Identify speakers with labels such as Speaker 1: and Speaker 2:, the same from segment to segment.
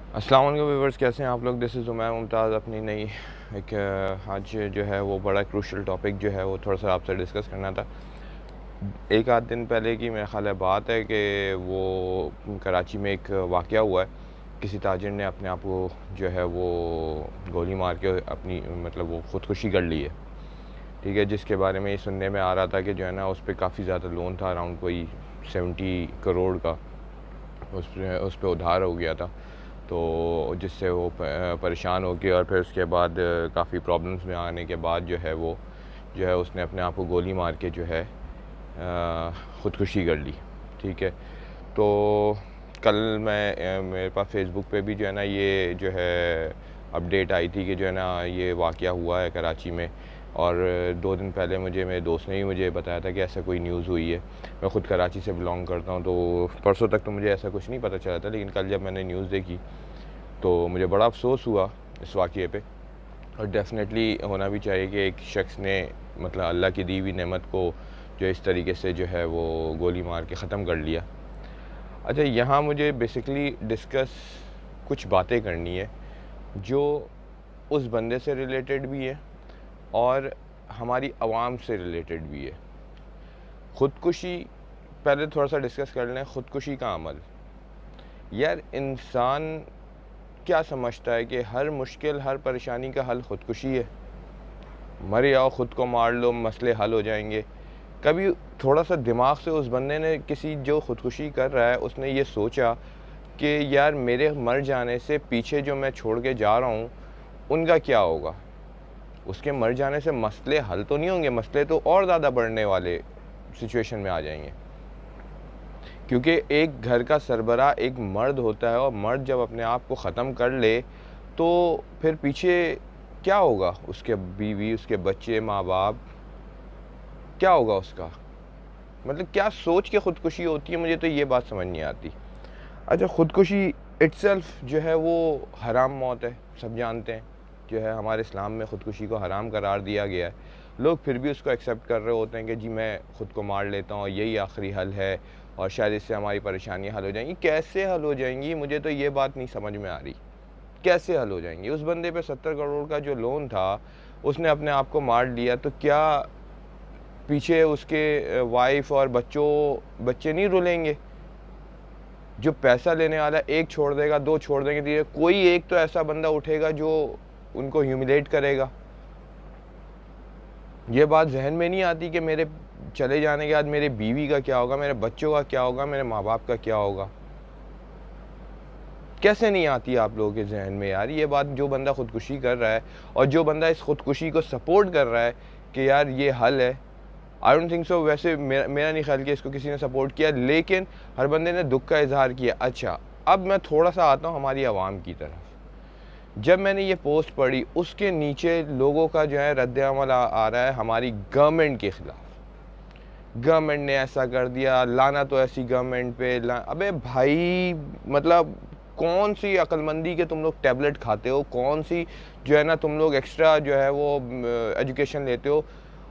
Speaker 1: अस्सलाम वालेकुम व्यूअर्स, कैसे हैं आप लोग। This is Umair Mumtaz. अपनी नई एक आज जो है वो बड़ा क्रूशल टॉपिक जो है वो थोड़ा सा आपसे डिस्कस करना था। एक आध दिन पहले की मेरा ख़्याल है बात है कि वो कराची में एक वाक़या हुआ है। किसी ताजिर ने अपने आप को जो है वो गोली मार के अपनी मतलब वो ख़ुदकुशी कर ली है, ठीक है। जिसके बारे में ये सुनने में आ रहा था कि जो है ना उस पर काफ़ी ज़्यादा लोन था, अराउंड कोई 70 करोड़ का उस पर उधार हो गया था। तो जिससे वो परेशान हो गया और फिर उसके बाद काफ़ी प्रॉब्लम्स में आने के बाद जो है उसने अपने आप को गोली मार के जो है ख़ुदकुशी कर ली, ठीक है। तो कल मेरे पास फ़ेसबुक पे भी जो है ना ये जो है अपडेट आई थी कि जो है ना ये वाक़या हुआ है कराची में। और 2 दिन पहले मेरे दोस्त ने ही मुझे बताया था कि ऐसा कोई न्यूज़ हुई है। मैं ख़ुद कराची से बिलोंग करता हूँ, तो परसों तक तो मुझे ऐसा कुछ नहीं पता चला था, लेकिन कल जब मैंने न्यूज़ देखी तो मुझे बड़ा अफसोस हुआ इस वाक़ये पे। और डेफ़िनेटली होना भी चाहिए कि एक शख्स ने मतलब अल्लाह की दी हुई नेमत को जो इस तरीके से जो है वो गोली मार के ख़त्म कर लिया। अच्छा, यहाँ मुझे बेसिकली डिस्कस कुछ बातें करनी है जो उस बंदे से रिलेटेड भी है और हमारी आवाम से रिलेटेड भी है। ख़ुदकुशी पहले थोड़ा सा डिस्कस कर लें। ख़ुदकुशी का अमल, यार इंसान क्या समझता है कि हर मुश्किल हर परेशानी का हल ख़ुदकुशी है। मर जाओ, ख़ुद को मार लो, मसले हल हो जाएंगे। कभी थोड़ा सा दिमाग से उस बंदे ने, किसी जो ख़ुदकुशी कर रहा है, उसने ये सोचा कि यार मेरे मर जाने से पीछे जो मैं छोड़ के जा रहा हूँ उनका क्या होगा। उसके मर जाने से मसले हल तो नहीं होंगे, मसले तो और ज़्यादा बढ़ने वाले सिचुएशन में आ जाएंगे। क्योंकि एक घर का सरबराह एक मर्द होता है और मर्द जब अपने आप को ख़त्म कर ले तो फिर पीछे क्या होगा, उसके बीवी, उसके बच्चे, माँ बाप, क्या होगा उसका। मतलब क्या सोच के ख़ुदकुशी होती है, मुझे तो ये बात समझ नहीं आती। अच्छा, ख़ुदकुशी इट्सेल्फ जो है वो हराम मौत है, सब जानते हैं। जो है हमारे इस्लाम में ख़ुदकुशी को हराम करार दिया गया है। लोग फिर भी उसको एक्सेप्ट कर रहे होते हैं कि जी मैं ख़ुद को मार लेता हूँ, यही आखिरी हल है और शायद इससे हमारी परेशानियाँ हल हो जाएंगी। कैसे हल हो जाएंगी, मुझे तो ये बात नहीं समझ में आ रही। कैसे हल हो जाएंगी। उस बंदे पे 70 करोड़ का जो लोन था, उसने अपने आप को मार लिया, तो क्या पीछे उसके वाइफ और बच्चे नहीं रुलेंगे। जो पैसा लेने वाला एक छोड़ देगा, 2 छोड़ देंगे, धीरे कोई एक तो ऐसा बंदा उठेगा जो उनको ह्यूमिलेट करेगा। ये बात जहन में नहीं आती कि मेरे चले जाने के बाद मेरे बीवी का क्या होगा, मेरे बच्चों का क्या होगा, मेरे माँ बाप का क्या होगा। कैसे नहीं आती आप लोगों के जहन में यार ये बात। जो बंदा ख़ुदकुशी कर रहा है और जो बंदा इस ख़ुदकुशी को सपोर्ट कर रहा है कि यार ये हल है, आई डोंट थिंक सो। वैसे मेरा नहीं ख्याल कि इसको किसी ने सपोर्ट किया, लेकिन हर बंदे ने दुख का इजहार किया। अच्छा, अब मैं थोड़ा सा आता हूँ हमारी आवाम की तरफ। जब मैंने ये पोस्ट पढ़ी, उसके नीचे लोगों का जो है रद्द-ए-अमल आ रहा है हमारी गवर्नमेंट के ख़िलाफ़। गवर्नमेंट ने ऐसा कर दिया, लाना तो ऐसी गवर्नमेंट पे। अबे भाई, मतलब कौन सी अक्लमंदी के तुम लोग टैबलेट खाते हो, कौन सी जो है ना तुम लोग एक्स्ट्रा जो है वो एजुकेशन लेते हो।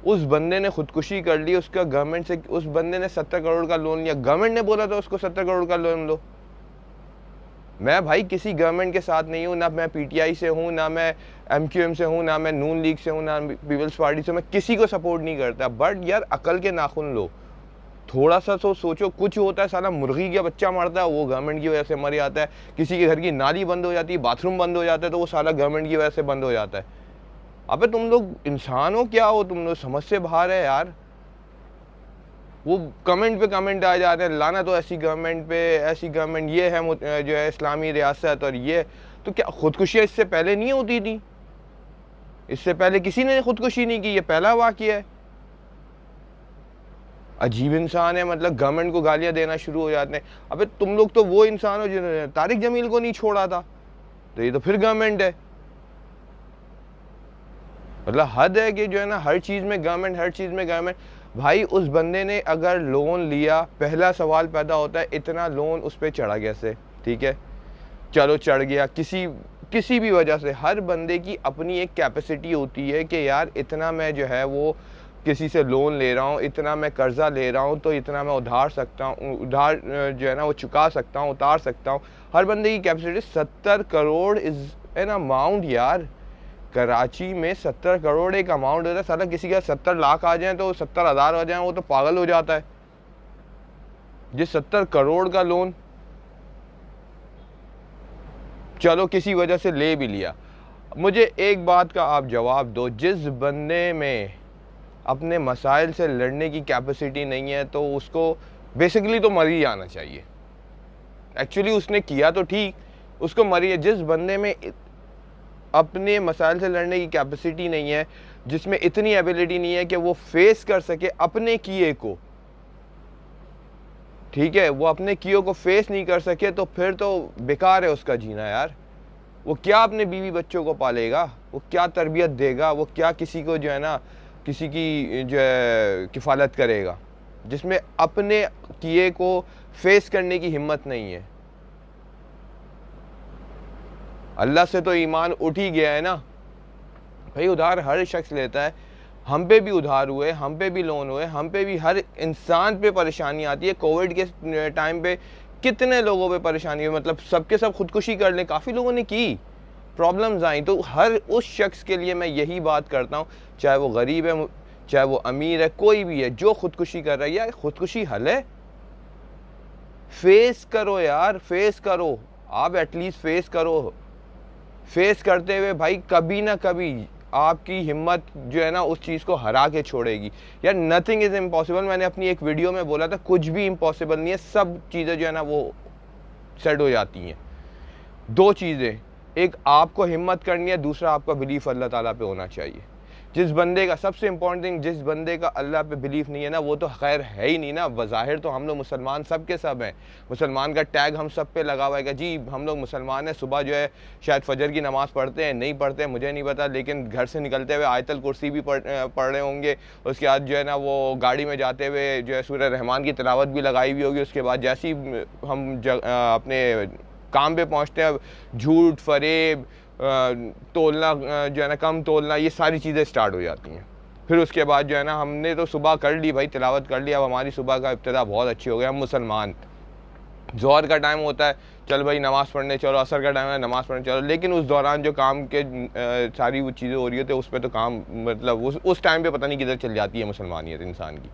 Speaker 1: उस बंदे ने ख़ुदकुशी कर ली, उसका गवर्नमेंट से, उस बंदे ने 70 करोड़ का लोन लिया। गवर्नमेंट ने बोला था उसको 70 करोड़ का लोन लो। मैं भाई किसी गवर्नमेंट के साथ नहीं हूँ, ना मैं पीटीआई से हूँ, ना मैं एमक्यूएम से हूँ, ना मैं नून लीग से हूँ, ना पीपल्स पार्टी से। मैं किसी को सपोर्ट नहीं करता, बट यार अकल के नाखून लो। थोड़ा सा तो सोचो। कुछ होता है साला मुर्गी का बच्चा मरता है, वो गवर्नमेंट की वजह से मर जाता है। किसी के घर की नाली बंद हो जाती है, बाथरूम बंद हो जाता है, तो वो साला गवर्नमेंट की वजह से बंद हो जाता है। अबे तुम लोग इंसान हो क्या हो, तुम लोग समझ से बाहर है यार। वो कमेंट पे कमेंट आ जाते हैं, लाना तो ऐसी गवर्नमेंट पे, ऐसी गवर्नमेंट ये है जो है इस्लामी रियासत। और ये तो क्या खुदकुशियाँ इससे पहले नहीं होती थी? इससे पहले किसी ने खुदकुशी नहीं की, ये पहला वाक़या है। अजीब इंसान है, मतलब गवर्नमेंट को गालियां देना शुरू हो जाते हैं। अबे तुम लोग तो वो इंसान हो जिन्होंने तारिक जमील को नहीं छोड़ा था, तो ये तो फिर गवर्नमेंट है। मतलब हद है कि जो है ना हर चीज़ में गवर्नमेंट, हर चीज़ में गवर्नमेंट। भाई उस बंदे ने अगर लोन लिया, पहला सवाल पैदा होता है इतना लोन उस पर चढ़ा कैसे? ठीक है, चलो चढ़ गया किसी भी वजह से। हर बंदे की अपनी एक कैपेसिटी होती है कि यार इतना मैं जो है वो किसी से लोन ले रहा हूँ, इतना मैं कर्जा ले रहा हूँ, तो इतना मैं उधार सकता हूँ, उधार जो है ना वो चुका सकता हूँ, उतार सकता हूँ। हर बंदे की capacity 70 crore is an amount यार। कराची में 70 करोड़ एक अमाउंट होता है। साला किसी का 70 लाख आ जाए तो 70,000 आ जाए वो तो पागल हो जाता है। ये 70 करोड़ का लोन चलो किसी वजह से ले भी लिया, मुझे एक बात का आप जवाब दो, जिस बंदे में अपने मसाइल से लड़ने की कैपेसिटी नहीं है तो उसको बेसिकली तो मर ही जाना चाहिए। एक्चुअली उसने किया तो ठीक, उसको मरी है। जिस बंदे में अपने मसाइल से लड़ने की कैपेसिटी नहीं है, जिसमें इतनी एबिलिटी नहीं है कि वो फेस कर सके अपने किए को, ठीक है, वो अपने किए को फेस नहीं कर सके तो फिर तो बेकार है उसका जीना यार। वो क्या अपने बीवी बच्चों को पालेगा, वो क्या तरबियत देगा, वो क्या किसी को जो है ना किसी की जो है किफ़ालत करेगा, जिसमें अपने किए को फेस करने की हिम्मत नहीं है। अल्लाह से तो ईमान उठ ही गया है ना भाई। उधार हर शख्स लेता है, हम पे भी उधार हुए, हम पे भी लोन हुए, हम पे भी, हर इंसान पे परेशानी आती है। कोविड के टाइम पे कितने लोगों पे परेशानी हुई, मतलब सबके सब खुदकुशी कर ले, काफ़ी लोगों ने की, प्रॉब्लम्स आई। तो हर उस शख्स के लिए मैं यही बात करता हूँ, चाहे वो गरीब है, चाहे वो अमीर है, कोई भी है जो खुदकुशी कर रहा है, यार खुदकुशी हल है। फेस करो यार, फेस करो, आप एटलीस्ट फेस करो। फेस करते हुए भाई कभी ना कभी आपकी हिम्मत जो है ना उस चीज़ को हरा के छोड़ेगी यार। Nothing is impossible. मैंने अपनी एक वीडियो में बोला था कुछ भी इम्पॉसिबल नहीं है, सब चीज़ें जो है ना वो सेट हो जाती हैं। दो चीज़ें, एक आपको हिम्मत करनी है, दूसरा आपका बिलीफ अल्लाह ताला पे होना चाहिए। जिस बंदे का, सबसे इंपॉर्टेंट थिंग, जिस बंदे का अल्लाह पे बिलीफ नहीं है ना वो तो खैर है ही नहीं ना। बज़ाहिर तो हम लोग मुसलमान सब के सब हैं, मुसलमान का टैग हम सब पे लगा हुआ है कि जी हम लोग मुसलमान हैं। सुबह जो है शायद फजर की नमाज़ पढ़ते हैं, नहीं पढ़ते हैं मुझे नहीं पता, लेकिन घर से निकलते हुए आयतल कुर्सी भी पढ़ रहे होंगे। उसके बाद जो है ना वो गाड़ी में जाते हुए जो है सूरह रहमान की तिलावत भी लगाई हुई होगी। उसके बाद जैसे ही हम अपने काम पे पहुँचते हैं, झूठ, फरेब, तोलना जो है ना, कम तोलना, ये सारी चीज़ें स्टार्ट हो जाती हैं। फिर उसके बाद जो है ना हमने तो सुबह कर ली भाई, तिलावत कर ली, अब हमारी सुबह का इब्तिदा बहुत अच्छी हो गया, हम मुसलमान। ज़ोहर का टाइम होता है, चल भाई नमाज़ पढ़ने चलो, असर का टाइम है नमाज़ पढ़ने चलो, लेकिन उस दौरान जो काम के सारी वो चीज़ें हो रही होती है उस पर तो काम, मतलब उस टाइम पे पता नहीं किधर चल जाती है मुसलमानियत इंसान की।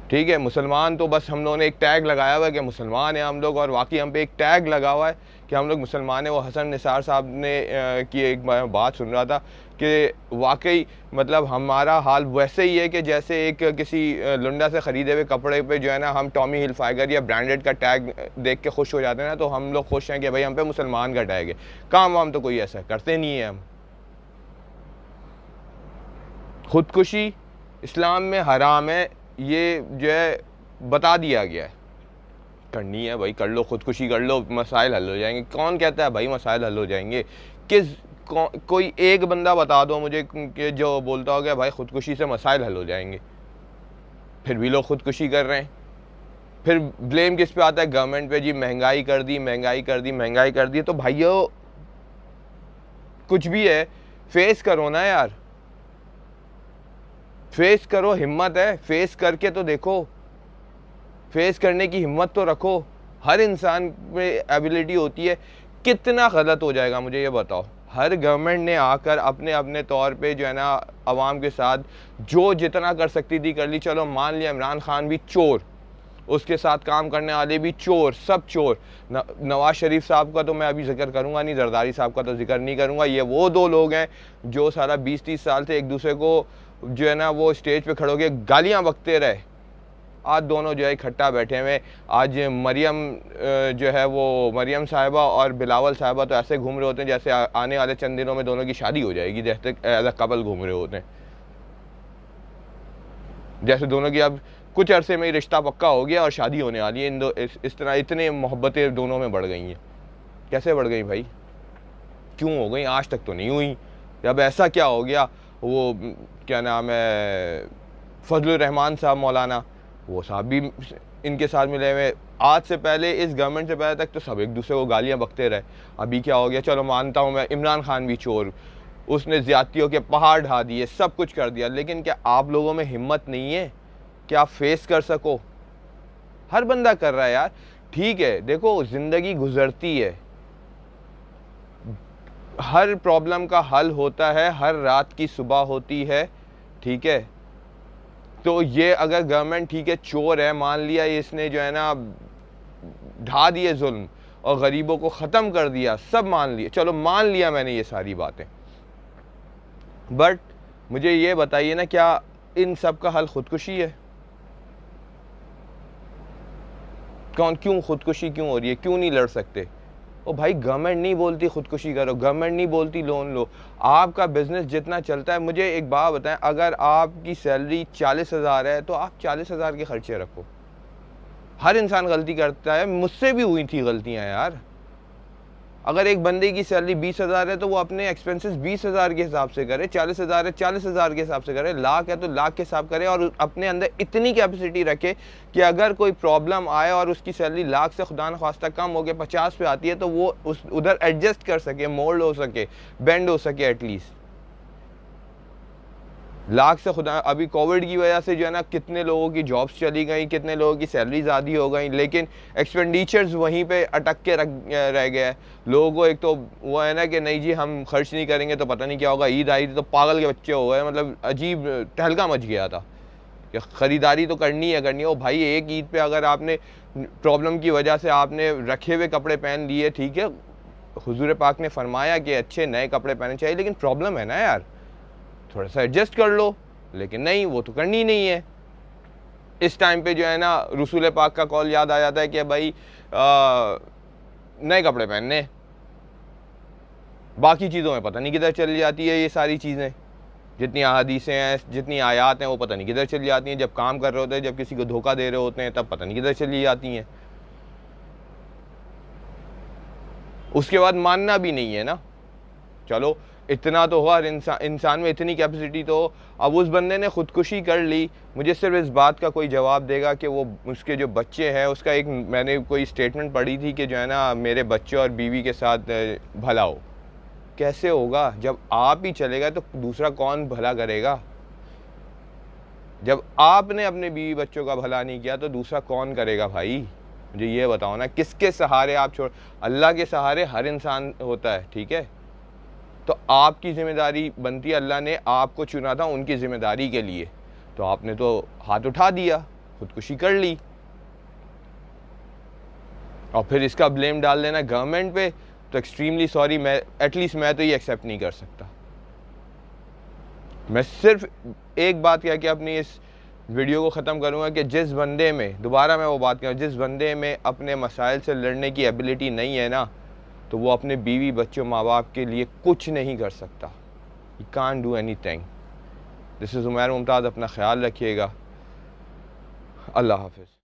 Speaker 1: ठीक है, मुसलमान तो बस हम लोगों ने एक टैग लगाया हुआ है कि मुसलमान हैं हम लोग, और वाकई हम पे एक टैग लगा हुआ है कि हम लोग मुसलमान हैं। वो हसन निसार साहब ने की एक बात सुन रहा था कि वाकई मतलब हमारा हाल वैसे ही है कि जैसे एक किसी लुंडा से ख़रीदे हुए कपड़े पे जो है ना हम टॉमी हिलफाइगर या ब्रांडेड का टैग देख के खुश हो जाते हैं ना, तो हम लोग खुश हैं कि भाई हम पे मुसलमान का टैग है। काम वाम तो कोई ऐसा करते नहीं है हम। खुदकुशी इस्लाम में हराम है, ये जो है बता दिया गया है। करनी है भाई कर लो, खुदकुशी कर लो, मसाइल हल हो जाएंगे। कौन कहता है भाई मसाइल हल हो जाएंगे? कोई एक बंदा बता दो मुझे कि जो बोलता हो गया भाई खुदकुशी से मसाइल हल हो जाएंगे। फिर भी लोग खुदकुशी कर रहे हैं। फिर ब्लेम किस पे आता है? गवर्नमेंट पे। जी महंगाई कर दी, महंगाई कर दी, महंगाई कर दी। तो भाइयों कुछ भी है फेस करो ना यार, फेस करो, हिम्मत है फेस करके तो देखो, फेस करने की हिम्मत तो रखो। हर इंसान में एबिलिटी होती है। कितना गलत हो जाएगा मुझे ये बताओ, हर गवर्नमेंट ने आकर अपने अपने तौर पे जो है ना आवाम के साथ जो जितना कर सकती थी कर ली। चलो मान लिया इमरान खान भी चोर, उसके साथ काम करने वाले भी चोर, सब चोर। नवाज शरीफ साहब का तो मैं अभी जिक्र करूंगा नहीं, जरदारी साहब का तो जिक्र नहीं करूंगा। ये वो दो लोग हैं जो सारा 20-30 साल से एक दूसरे को जो है ना वो स्टेज पे खड़े होकर गालियां बकते रहे। आज दोनों जो है इकट्ठा बैठे हुए। आज मरियम जो है वो मरियम साहिबा और बिलावल साहिबा तो ऐसे घूम रहे होते हैं जैसे आने वाले चंद दिनों में दोनों की शादी हो जाएगी, जैसे एज अ कपल घूम रहे होते हैं, जैसे दोनों की अब कुछ अरसे में ही रिश्ता पक्का हो गया और शादी होने वाली है। इस तरह इतने मोहब्बतें दोनों में बढ़ गई हैं। कैसे बढ़ गई भाई? क्यों हो गई? आज तक तो नहीं हुई। अब ऐसा क्या हो गया? वो क्या नाम है, फजलुर रहमान साहब मौलाना, वो साहब भी इनके साथ मिले हुए। आज से पहले, इस गवर्नमेंट से पहले तक तो सब एक दूसरे को गालियां बकते रहे। अभी क्या हो गया? चलो मानता हूँ मैं, इमरान खान भी चोर, उसने ज़्यादतियों के पहाड़ ढा दिए, सब कुछ कर दिया, लेकिन क्या आप लोगों में हिम्मत नहीं है कि आप फेस कर सको? हर बंदा कर रहा है यार। ठीक है, देखो ज़िंदगी गुजरती है, हर प्रॉब्लम का हल होता है, हर रात की सुबह होती है, ठीक है। तो ये अगर गवर्नमेंट, ठीक है, चोर है, मान लिया इसने जो है ना ढा दिए जुल्म और गरीबों को ख़त्म कर दिया, सब मान लिया, चलो मान लिया मैंने ये सारी बातें, बट मुझे ये बताइए ना, क्या इन सब का हल खुदकुशी है? क्यों खुदकुशी क्यों हो रही है? क्यों नहीं लड़ सकते? ओ भाई, गवर्नमेंट नहीं बोलती खुदकुशी करो, गवर्नमेंट नहीं बोलती लोन लो, आपका बिजनेस जितना चलता है। मुझे एक बात बताएं, अगर आपकी सैलरी 40,000 है तो आप 40,000 के खर्चे रखो। हर इंसान गलती करता है, मुझसे भी हुई थी गलतियां यार। अगर एक बंदे की सैलरी 20,000 है तो वो अपने एक्सपेंसेस 20,000 के हिसाब से करे, 40,000 है 40,000 के हिसाब से करे, लाख है तो लाख के हिसाब करे, और अपने अंदर इतनी कैपेसिटी रखे कि अगर कोई प्रॉब्लम आए और उसकी सैलरी लाख से खुदा न ख्वास्ता कम हो के 50 पे आती है तो वो उस उधर एडजस्ट कर सके, मोल्ड हो सके, बेंड हो सके एटलीस्ट। लाख से खुदा, अभी कोविड की वजह से जो है ना कितने लोगों की जॉब्स चली गई, कितने लोगों की सैलरीज आधी हो गई, लेकिन एक्सपेंडिचर्स वहीं पे अटक के रह गया है। लोगों को एक तो वो है ना कि नहीं जी हम खर्च नहीं करेंगे तो पता नहीं क्या होगा, ईद आई थी तो पागल के बच्चे हो गए, मतलब अजीब तहलका मच गया था कि ख़रीदारी तो करनी है। ओ भाई, एक ईद पे अगर आपने प्रॉब्लम की वजह से आपने रखे हुए कपड़े पहन लिए, ठीक है, हुजूर पाक ने फरमाया कि अच्छे नए कपड़े पहनने चाहिए, लेकिन प्रॉब्लम है ना यार, थोड़ा सा एडजस्ट कर लो, लेकिन नहीं, वो तो करनी नहीं है। इस टाइम पे जो है ना रसूल पाक का कॉल याद आ जाता है कि भाई नए कपड़े पहनने, बाकी चीज़ों में पता नहीं किधर चली जाती है ये सारी चीज़ें, जितनी अहादीसें हैं, जितनी आयात हैं, वो पता नहीं किधर चली जाती हैं। जब काम कर रहे होते हैं, जब किसी को धोखा दे रहे होते हैं, तब पता नहीं किधर चली जाती हैं। उसके बाद मानना भी नहीं है ना, चलो इतना तो हो, हर इंसान में इतनी कैपेसिटी तो हो। अब उस बंदे ने खुदकुशी कर ली, मुझे सिर्फ इस बात का कोई जवाब देगा कि वो उसके जो बच्चे हैं, उसका एक मैंने कोई स्टेटमेंट पढ़ी थी कि जो है ना मेरे बच्चे और बीवी के साथ भला हो। कैसे होगा? जब आप ही चलेगा तो दूसरा कौन भला करेगा? जब आपने अपने बीवी बच्चों का भला नहीं किया तो दूसरा कौन करेगा भाई? मुझे ये बताओ ना, किसके सहारे आप छोड़? अल्लाह के सहारे हर इंसान होता है, ठीक है, तो आपकी जिम्मेदारी बनती है, अल्लाह ने आपको चुना था उनकी जिम्मेदारी के लिए, तो आपने तो हाथ उठा दिया, खुदकुशी कर ली, और फिर इसका ब्लेम डाल देना गवर्नमेंट पे, तो एक्सट्रीमली सॉरी, मैं एटलीस्ट मैं तो ये एक्सेप्ट नहीं कर सकता। मैं सिर्फ एक बात कह के अपनी इस वीडियो को ख़त्म करूँगा कि जिस बंदे में, दोबारा मैं वो बात करूँ, जिस बंदे में अपने मसाइल से लड़ने की एबिलिटी नहीं है ना, तो वो अपने बीवी बच्चों माँ बाप के लिए कुछ नहीं कर सकता। You can't do anything. This is Umair Mumtaz, अपना ख्याल रखिएगा। अल्लाह हाफ़िज़।